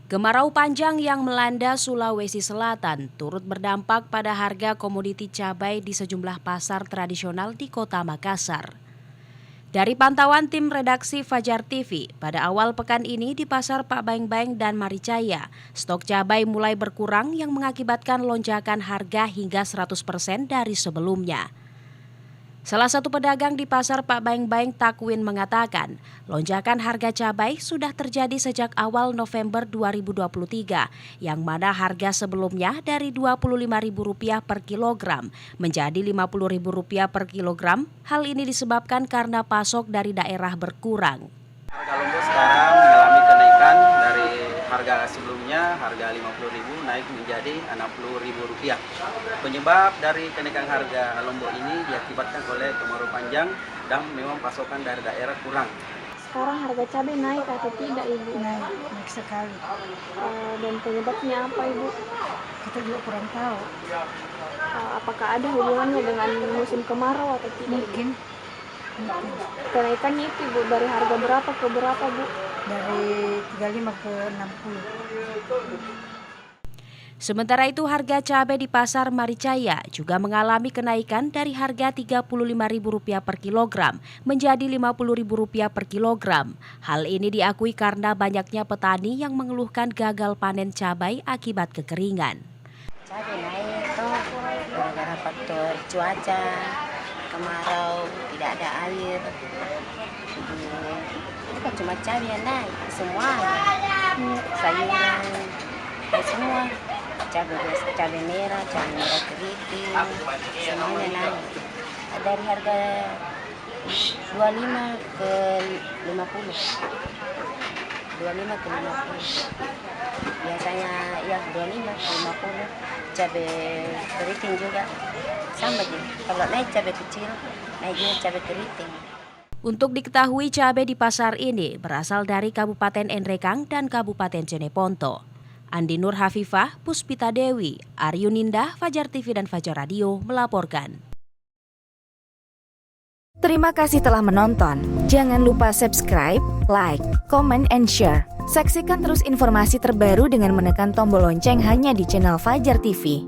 Kemarau panjang yang melanda Sulawesi Selatan turut berdampak pada harga komoditi cabai di sejumlah pasar tradisional di Kota Makassar. Dari pantauan tim redaksi Fajar TV, pada awal pekan ini di pasar Pak Baeng-Baeng dan Maricaya, stok cabai mulai berkurang yang mengakibatkan lonjakan harga hingga 100% dari sebelumnya. Salah satu pedagang di pasar Pak Baeng-Baeng Takwin mengatakan, lonjakan harga cabai sudah terjadi sejak awal November 2023, yang mana harga sebelumnya dari Rp25.000 per kilogram menjadi Rp50.000 per kilogram. Hal ini disebabkan karena pasok dari daerah berkurang. Harga lombok sekarang mengalami kenaikan dari harga sebelumnya, harga Rp50.000 naik menjadi Rp60.000. Penyebab dari kenaikan harga lombok ini diakibatkan oleh kemarau panjang dan memang pasokan dari daerah kurang. Sekarang harga cabai naik atau tidak, Ibu? Naik sekali. Dan penyebabnya apa, Ibu? Kita juga kurang tahu. Apakah ada hubungannya dengan musim kemarau atau tidak? Mungkin. Kenaikannya itu, Ibu, dari harga berapa ke berapa, Bu? Dari 35 ke 60. Sementara itu harga cabai di pasar Maricaya juga mengalami kenaikan dari harga Rp35.000 per kilogram menjadi Rp50.000 per kilogram. Hal ini diakui karena banyaknya petani yang mengeluhkan gagal panen cabai akibat kekeringan. Cabai naik tuh gara-gara faktor cuaca, kemarau, tidak ada air. Bukan cuma cabai yang naik, semua sayuran, semua. Cabai merah keriting, semuanya naik. Dari harga 25 ke 50. 25 ke 50. Biasanya ya 25 ke 50. Cabai keriting juga sama aja. Kalau naik cabai kecil, naik juga cabai keriting. Untuk diketahui, cabai di pasar ini berasal dari Kabupaten Enrekang dan Kabupaten Jeneponto. Andi Nur Hafifah, Puspita Dewi, Aryu Nindah, Fajar TV dan Fajar Radio melaporkan. Terima kasih telah menonton. Jangan lupa subscribe, like, comment, and share. Saksikan terus informasi terbaru dengan menekan tombol lonceng hanya di channel Fajar TV.